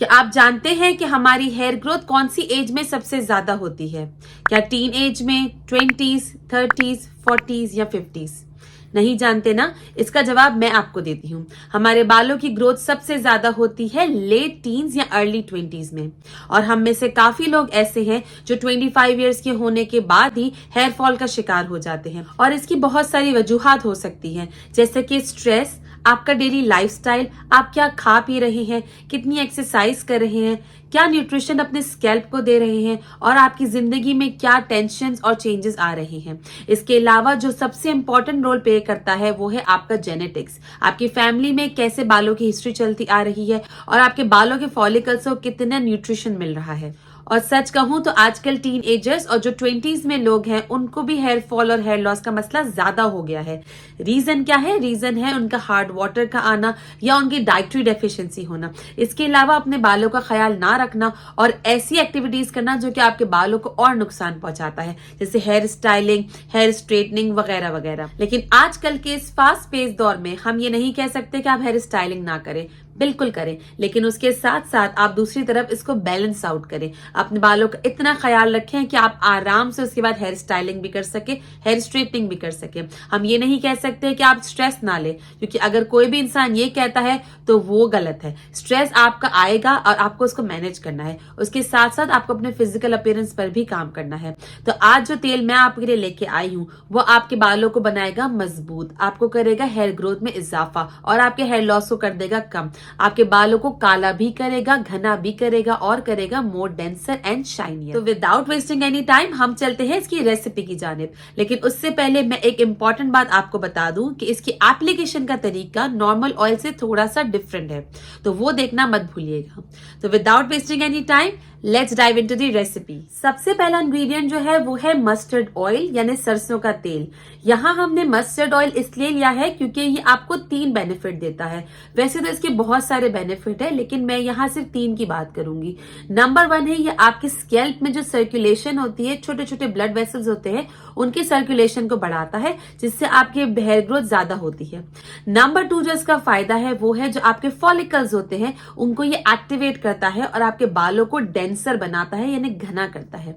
क्या आप जानते हैं कि हमारी हेयर ग्रोथ कौन सी एज में सबसे ज्यादा होती है? क्या टीन एज में, 20s, 30s, 40s या 50s? नहीं जानते ना? इसका जवाब मैं आपको देती हूँ। हमारे बालों की ग्रोथ सबसे ज्यादा होती है लेट टीन्स या अर्ली 20s में। और हम में से काफी लोग ऐसे हैं जो 25 ईयर्स के होने के बाद ही हेयर फॉल का शिकार हो जाते हैं। और इसकी बहुत सारी वजूहात हो सकती हैं, जैसे कि स्ट्रेस, आपका डेली लाइफस्टाइल, आप क्या खा पी रहे हैं, कितनी एक्सरसाइज कर रहे हैं, क्या न्यूट्रिशन अपने स्कैल्प को दे रहे हैं, और आपकी जिंदगी में क्या टेंशन और चेंजेस आ रहे हैं। इसके अलावा जो सबसे इंपॉर्टेंट रोल प्ले करता है वो है आपका जेनेटिक्स। आपकी फैमिली में कैसे बालों की हिस्ट्री चलती आ रही है और आपके बालों के फॉलिकल्स को कितना न्यूट्रिशन मिल रहा है। और सच कहूं तो आजकल टीन एजर्स और जो 20s में लोग हैं उनको भी हेयर फॉल और हेयर लॉस का मसला ज्यादा हो गया है। रीजन क्या है? रीजन है उनका हार्ड वाटर का आना या उनकी डाइटरी डेफिशिएंसी होना। इसके अलावा अपने बालों का ख्याल ना रखना और ऐसी एक्टिविटीज करना जो कि आपके बालों को और नुकसान पहुंचाता है, जैसे हेयर स्टाइलिंग, हेयर स्ट्रेटनिंग वगैरह वगैरह। लेकिन आजकल के इस फास्ट पेस दौर में हम ये नहीं कह सकते कि आप हेयर स्टाइलिंग ना करें, बिल्कुल करें, लेकिन उसके साथ साथ आप दूसरी तरफ इसको बैलेंस आउट करें। अपने बालों का इतना ख्याल रखें कि आप आराम से उसके बाद हेयर स्टाइलिंग भी कर सके, हेयर स्ट्रेटनिंग भी कर सके। हम ये नहीं कह सकते कि आप स्ट्रेस ना ले, क्योंकि अगर कोई भी इंसान ये कहता है तो वो गलत है। स्ट्रेस आपका आएगा और आपको उसको मैनेज करना है। उसके साथ साथ आपको अपने फिजिकल अपीयरेंस पर भी काम करना है। तो आज जो तेल मैं आपके लिए लेके आई हूँ वो आपके बालों को बनाएगा मजबूत, आपको करेगा हेयर ग्रोथ में इजाफा और आपके हेयर लॉस को कर देगा कम। आपके बालों को काला भी करेगा, घना भी करेगा और करेगा मोर डेंसर एंड शाइनियर। तो विदाउट वेस्टिंग एनी टाइम हम चलते हैं इसकी रेसिपी की जानिब। लेकिन उससे पहले मैं एक इंपॉर्टेंट बात आपको बता दूं कि इसकी एप्लीकेशन का तरीका नॉर्मल ऑयल से थोड़ा सा डिफरेंट है, तो वो देखना मत भूलिएगा। तो without wasting any time let's dive into the recipe. सबसे पहला इंग्रेडिएंट जो है वो है मस्टर्ड ऑयल यानी सरसों का तेल। यहाँ हमने मस्टर्ड ऑयल इसलिए लिया है क्योंकि ये आपको 3 बेनिफिट देता है। वैसे तो इसके बहुत सारे बेनिफिट है, लेकिन मैं यहाँ सिर्फ 3 की बात करूंगी। नंबर 1 है ये आपके स्कैल्प में जो सर्कुलेशन होती है, छोटे छोटे ब्लड वेसल्स होते हैं, उनके सर्कुलेशन को बढ़ाता है, जिससे आपके हेयर ग्रोथ ज्यादा होती है। नंबर 2 जो इसका फायदा है वो है जो आपके फॉलिकल्स होते हैं उनको ये एक्टिवेट करता है और आपके बालों को डेंसर बनाता है यानी घना करता है।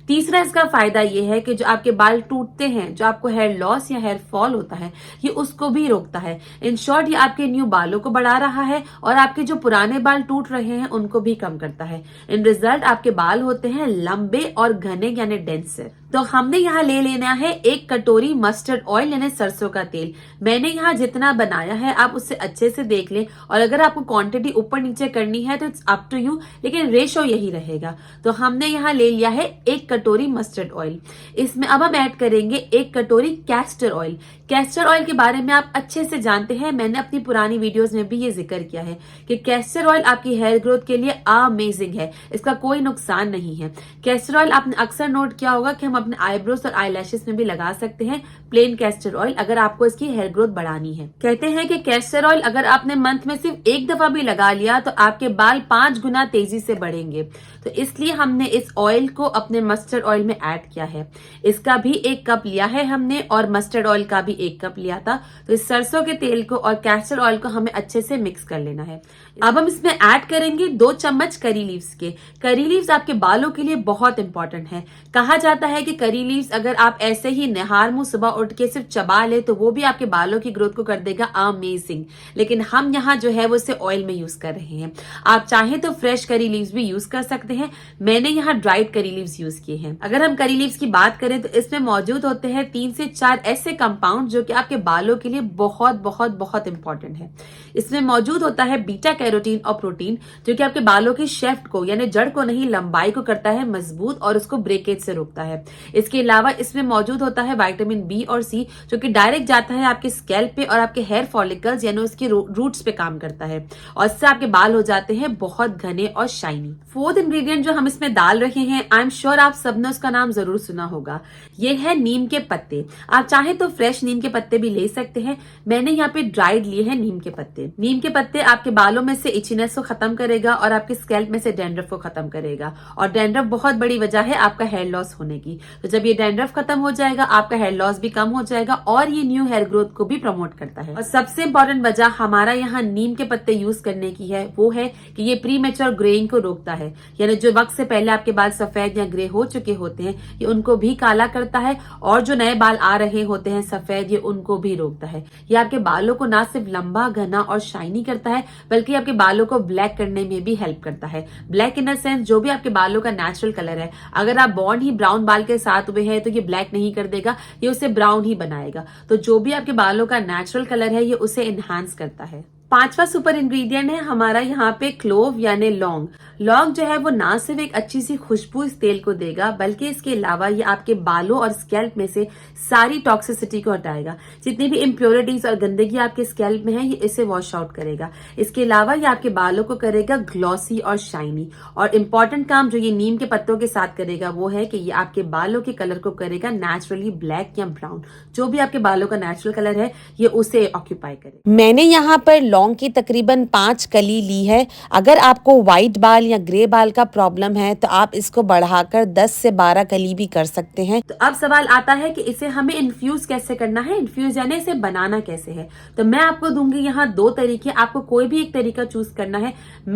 तीसरा इसका फायदा ये है कि जो आपके बाल टूटते हैं, जो आपको हेयर लॉस या हेयर फॉल होता है, ये उसको भी रोकता है। इन शॉर्ट ये आपके न्यू बालों को बढ़ा रहा है और आपके जो पुराने बाल टूट रहे हैं उनको भी कम करता है। इन रिजल्ट आपके बाल होते हैं लंबे और घने यानी डेंसर। तो हमने यहाँ ले लेना है 1 कटोरी मस्टर्ड ऑयल यानी सरसों का तेल। मैंने यहाँ जितना बनाया है आप उससे अच्छे से देख लें, और अगर आपको क्वांटिटी ऊपर नीचे करनी है तो इट्स अप टू यू, लेकिन रेशो यही रहेगा। तो हमने यहाँ ले लिया है 1 कटोरी मस्टर्ड ऑयल। इसमें अब हम ऐड करेंगे 1 कटोरी कैस्टर ऑयल। कैस्टर ऑयल के बारे में आप अच्छे से जानते हैं, मैंने अपनी पुरानी वीडियोस में भी ये जिक्र किया है कि कैस्टर ऑयल आपकी हेयर ग्रोथ के लिए अमेजिंग है, इसका कोई नुकसान नहीं है। कैस्टर ऑयल आपने अक्सर नोट किया होगा कि हम अपने आईब्रोज और आईलैशेस में भी लगा सकते हैं प्लेन कैस्टर ऑयल, अगर आपको इसकी हेयर ग्रोथ बढ़ानी है। कहते हैं कि कैस्टर ऑयल अगर आपने मंथ में सिर्फ 1 दफा भी लगा लिया तो आपके बाल 5 गुना तेजी से बढ़ेंगे। तो इसलिए हमने इस ऑयल को अपने मस्टर्ड ऑयल में ऐड किया है। इसका भी 1 कप लिया है हमने और मस्टर्ड ऑयल का भी 1 कप लिया था। तो इस सरसों के तेल को और कैस्टर ऑयल को हमें अच्छे से मिक्स कर लेना है। अब हम इसमें ऐड करेंगे 2 चम्मच करी लीव्स के। करी लीव्स आपके बालों के लिए बहुत इंपॉर्टेंट है। कहा जाता है कि करी लीव्स अगर आप ऐसे ही निहार मुंह सुबह उठ के सिर्फ चबा ले तो वो भी आपके बालों की ग्रोथ को कर देगा अमेजिंग। लेकिन हम यहाँ जो है वो इसे ऑयल में यूज कर रहे हैं। आप चाहे तो फ्रेश करी लीव्स भी यूज कर सकते हैं। मैंने यहाँ ड्राइड करी लीव्स यूज किए हैं। अगर हम करी लीव्स की बात करें तो इसमें मौजूद होते हैं 3 से 4 ऐसे कंपाउंड जो कि आपके बालों के लिए बहुत बहुत बहुत इंपॉर्टेंट है। इसमें मौजूद होता है बीटा कैरोटीन और प्रोटीन, जो कि आपके बालों की शेफ्ट को यानी जड़ को नहीं लंबाई को करता है मजबूत और उसको ब्रेकेज से रोकता है। इसके अलावा इसमें मौजूद होता है विटामिन बी और सी, जो कि डायरेक्ट जाता है आपके स्कैल्प पे और आपके हेयर फॉलिकल्स यानी उसके रूट्स पे काम करता है, और इससे आपके बाल हो जाते हैं बहुत घने और शाइनी। 4th इंग्रेडिएंट जो हम इसमें डाल रहे हैं, आई एम श्योर आप सबने उसका नाम जरूर सुना होगा। ये है नीम के पत्ते। आप चाहे तो फ्रेश नीम के पत्ते भी ले सकते हैं। मैंने यहाँ पे ड्राइड लिए हैं नीम के पत्ते। नीम के पत्ते आपके बालों में से इचीनेस को खत्म करेगा और आपके स्कैल्प में से डैंड्रफ को खत्म करेगा, और डैंड्रफ बहुत बड़ी वजह है आपका हेयर लॉस होने की। तो जब ये डैंड्रफ खत्म हो जाएगा, आपका हेयर लॉस भी कम हो जाएगा और ये न्यू हेयर ग्रोथ को भी प्रमोट करता है। और सबसे इंपॉर्टेंट वजह हमारा यहाँ नीम के पत्ते यूज करने की है, वो है कि ये प्री मैच्योर ग्रेइंग को रोकता है, यानी जो वक्त से पहले आपके बाल सफेद या ग्रे हो चुके होते हैं ये उनको भी काला करता है, और जो नए बाल आ रहे होते हैं सफेद, ये उनको भी रोकता है। ये आपके बालों को ना सिर्फ लंबा, घना और शाइनी करता है, बल्कि आपके बालों को ब्लैक करने में भी हेल्प करता है। ब्लैक इन द सेंस जो भी आपके बालों का नेचुरल कलर है, अगर आप बॉर्न ही ब्राउन बाल के साथ हुए हैं तो ये ब्लैक नहीं कर देगा, ये उसे ब्राउन ही बनाएगा। तो जो भी आपके बालों का नेचुरल कलर है ये उसे एनहांस करता है। पांचवा सुपर इंग्रेडिएंट है हमारा यहाँ पे क्लोव यानी लौंग। लौंग जो है वो ना सिर्फ एक अच्छी सी खुशबू इस तेल को देगा, बल्कि इसके अलावा ये आपके बालों और स्कैल्प में से सारी टॉक्सिसिटी को हटाएगा। जितनी भी इम्प्योरिटीज और गंदगी आपके स्कैल्प में है ये इसे वॉश आउट करेगा। इसके अलावा ये आपके बालों को करेगा ग्लॉसी और शाइनी। और इम्पोर्टेंट काम जो ये नीम के पत्तों के साथ करेगा वो है कि ये आपके बालों के कलर को करेगा नेचुरली ब्लैक या ब्राउन। जो भी आपके बालों का नेचुरल कलर है ये उसे ऑक्यूपाई करेगा। मैंने यहाँ पर लौंग की तकरीबन 5 कली ली है। अगर आपको व्हाइट बाल या ग्रे बाल का प्रॉब्लम है तो आप इसको बढ़ाकर 10 से 12 कली भी कर सकते हैं। तो अब सवाल आता है कि इसे हमें इन्फ्यूज कैसे करना है, इन्फ्यूज यानी इसे बनाना कैसे है। तो मैं आपको दूंगी यहाँ 2 तरीके, आपको कोई भी एक तरीका चूज करना है।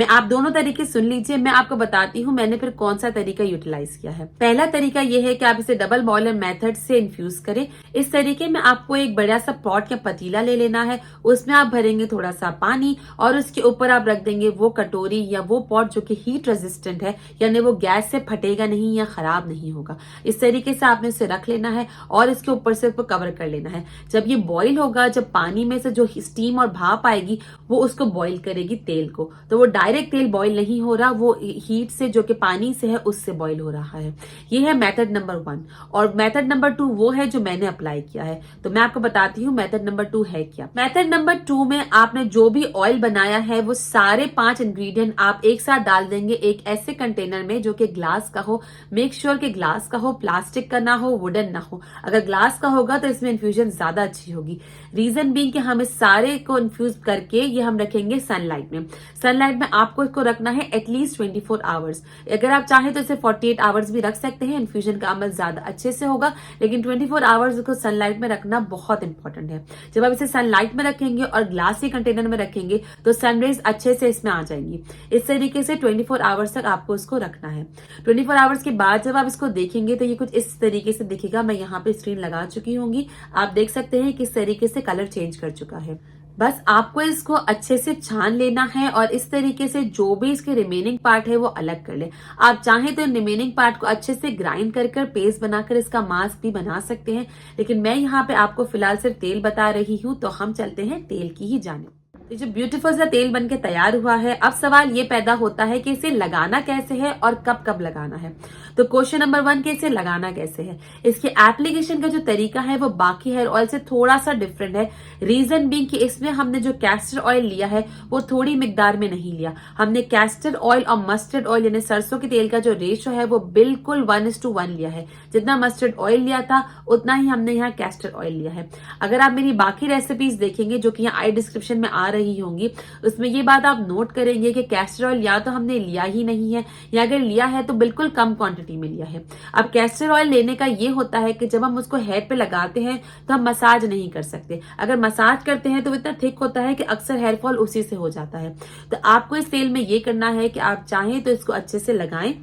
आप दोनों तरीके सुन लीजिए, मैं आपको बताती हूँ मैंने फिर कौन सा तरीका यूटिलाइज किया है। पहला तरीका यह है कि आप इसे डबल बॉयलर मेथड से इन्फ्यूज करें। इस तरीके में आपको एक बड़ा सा पॉट या पतीला ले लेना है, उसमें आप भरेंगे थोड़ा सा पानी और उसके ऊपर आप रख देंगे वो कटोरी या वो पॉट जो कि हीट रेजिस्टेंट है, यानी वो गैस से फटेगा नहीं या खराब नहीं होगा। इस तरीके से आपने इसे रख लेना है और इसके ऊपर से उसको कवर कर लेना है। जब ये बॉईल होगा, जब पानी में से जो स्टीम और भाप आएगी वो उसको बॉईल करेगी तेल को। तो वो डायरेक्ट तेल बॉईल नहीं हो रहा, वो हीट से जो कि पानी से है उससे बॉईल हो रहा है। ये है मेथड नंबर 1। और मेथड नंबर 2 वो है जो मैंने अप्लाई किया है। तो मैं आपको बताती हूँ मेथड नंबर 2 है क्या। मेथड नंबर 2 में आपने जो भी ऑयल बनाया है वो सारे 5 इंग्रेडिएंट आप एक साथ डाल देंगे एक ऐसे कंटेनर में जो कि ग्लास का हो। मेक श्योर कि ग्लास का हो, प्लास्टिक का ना हो, वुडन ना हो। अगर ग्लास का होगा तो इसमें इन्फ्यूजन ज्यादा अच्छी होगी। रीजन बीइंग कि हम इस सारे को इन्फ्यूज करके ये हम रखेंगे सनलाइट में। सनलाइट में आपको इसको रखना है एटलीस्ट 24 आवर्स। अगर आप चाहें तो इसे 48 आवर्स भी रख सकते हैं, इन्फ्यूजन का अमल ज्यादा अच्छे से होगा, लेकिन 24 आवर्स को सनलाइट में रखना बहुत इंपॉर्टेंट है। जब आप इसे सनलाइट में रखेंगे और ग्लास के कंटेनर में रखेंगे तो सनरेज अच्छे से इसमें आ जाएंगी। इस तरीके से 24 आवर्स तक आपको इसको रखना है। 24 आवर्स के बाद जब आप इसको देखेंगे तो ये कुछ इस तरीके से दिखेगा। मैं यहाँ पे स्क्रीन लगा चुकी होंगी, आप देख सकते हैं किस तरीके से कलर चेंज कर चुका है। बस आपको इसको अच्छे से छान लेना है और इस तरीके से जो भी इसके रिमेनिंग पार्ट है वो अलग कर ले। आप चाहें तो रिमेनिंग पार्ट को अच्छे से ग्राइंड कर पेस्ट बनाकर इसका मास्क भी बना सकते हैं, लेकिन मैं यहाँ पे आपको फिलहाल सिर्फ तेल बता रही हूँ। तो हम चलते हैं तेल की ही जानिब। ये जो ब्यूटीफुल सा तेल बनके तैयार हुआ है, अब सवाल ये पैदा होता है कि इसे लगाना कैसे है और कब कब लगाना है। तो क्वेश्चन नंबर 1 कि इसे लगाना कैसे है। इसके एप्लीकेशन का जो तरीका है वो बाकी हेयर ऑयल से थोड़ा सा डिफरेंट है। रीजन बीइंग कि इसमें हमने जो कैस्टर ऑयल लिया है वो थोड़ी मिकदार में नहीं लिया। हमने कैस्टर ऑयल और मस्टर्ड ऑयल यानी सरसों के तेल का जो रेशो है वो बिल्कुल 1:1 लिया है। जितना मस्टर्ड ऑयल लिया था उतना ही हमने यहाँ कैस्टर ऑयल लिया है। अगर आप मेरी बाकी रेसिपीज देखेंगे जो कि यहाँ आई डिस्क्रिप्शन में आ रही होंगी, उसमें ये बात आप नोट करेंगे कि कैस्टर ऑयल या तो हमने लिया ही नहीं है या अगर लिया है तो बिल्कुल कम क्वांटिटी में लिया है। अब कैस्टर ऑयल लेने का ये होता है कि जब हम उसको हेयर पे लगाते हैं तो हम मसाज नहीं कर सकते। अगर मसाज करते हैं तो इतना थिक होता है कि अक्सर हेयर फॉल उसी से हो जाता है। तो आपको इस तेल में ये करना है कि आप चाहें तो इसको अच्छे से लगाएं,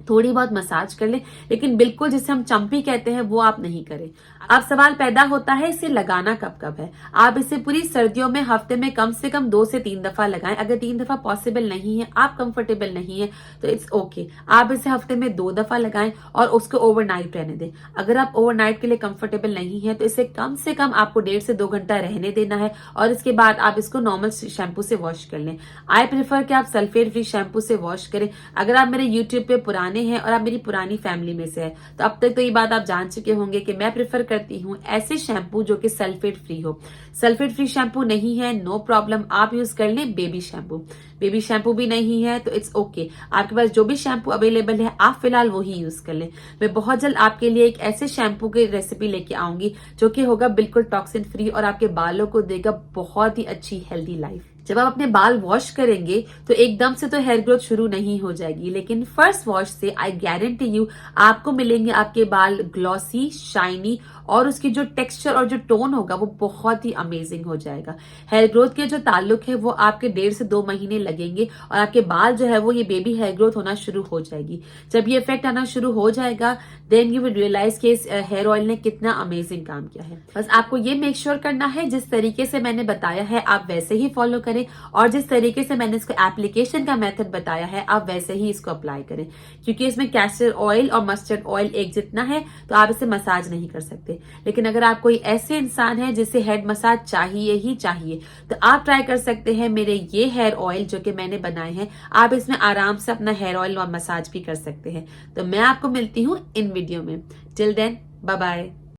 थोड़ी बहुत मसाज कर ले, लेकिन बिल्कुल जिसे हम चंपी कहते हैं वो आप नहीं करें। अब सवाल पैदा होता है इसे लगाना कब कब है। आप इसे पूरी सर्दियों में हफ्ते में कम से कम 2 से 3 दफा लगाएं। अगर 3 दफा पॉसिबल नहीं है, आप कंफर्टेबल नहीं है तो इट्स ओके। आप इसे हफ्ते में 2 दफा लगाएं और उसको ओवरनाइट रहने दें। अगर आप ओवरनाइट के लिए कंफर्टेबल नहीं है तो इसे कम से कम आपको 1.5 से 2 घंटा रहने देना है और इसके बाद आप इसको नॉर्मल शैम्पू से वॉश कर लें। आई प्रेफर कि आप सल्फेट फ्री शैम्पू से वॉश करें। अगर आप मेरे यूट्यूब पे पुराने हैं और आप मेरी पुरानी फैमिली में से है तो अब तक तो ये बात आप जान चुके होंगे कि मैं प्रेफर करती हूँ ऐसे शैम्पू जो कि सल्फेट फ्री हो। सल्फेट फ्री शैम्पू नहीं है, नो प्रॉब्लम, आप यूज कर लें बेबी शैम्पू। बेबी शैम्पू भी नहीं है तो इट्स ओके। आपके पास जो भी शैम्पू अवेलेबल है आप फिलहाल वही यूज कर लें। मैं बहुत जल्द आपके लिए एक ऐसे शैम्पू की रेसिपी लेके आऊंगी जो कि होगा बिल्कुल टॉक्सिन फ्री और आपके बालों को देगा बहुत ही अच्छी हेल्दी लाइफ। जब आप अपने बाल वॉश करेंगे तो एकदम से तो हेयर ग्रोथ शुरू नहीं हो जाएगी, लेकिन फर्स्ट वॉश से आई गारंटी यू आपको मिलेंगे आपके बाल ग्लॉसी, शाइनी और उसकी जो टेक्सचर और जो टोन होगा वो बहुत ही अमेजिंग हो जाएगा। हेयर ग्रोथ के जो ताल्लुक है वो आपके 1.5 से 2 महीने लगेंगे और आपके बाल जो है वो ये बेबी हेयर ग्रोथ होना शुरू हो जाएगी। जब ये इफेक्ट आना शुरू हो जाएगा देन यू विल रियलाइज कि इस हेयर ऑयल ने कितना अमेजिंग काम किया है। बस आपको ये मेक श्योर करना है जिस तरीके से मैंने बताया है आप वैसे ही फॉलो करें और जिस तरीके से मैंने इसको एप्लीकेशन का मेथड बताया है आप वैसे ही इसको अप्लाई करें, क्योंकि इसमें कैस्टर ऑयल और मस्टर्ड ऑयल एक जितना है तो आप इसे मसाज नहीं कर सकते। लेकिन अगर आप कोई ऐसे इंसान है जिसे हेड मसाज चाहिए ही चाहिए तो आप ट्राई कर सकते हैं मेरे ये हेयर ऑयल जो कि मैंने बनाए हैं। आप इसमें आराम से अपना हेयर ऑयल और मसाज भी कर सकते हैं। तो मैं आपको मिलती हूँ इन वीडियो में। Till then bye bye.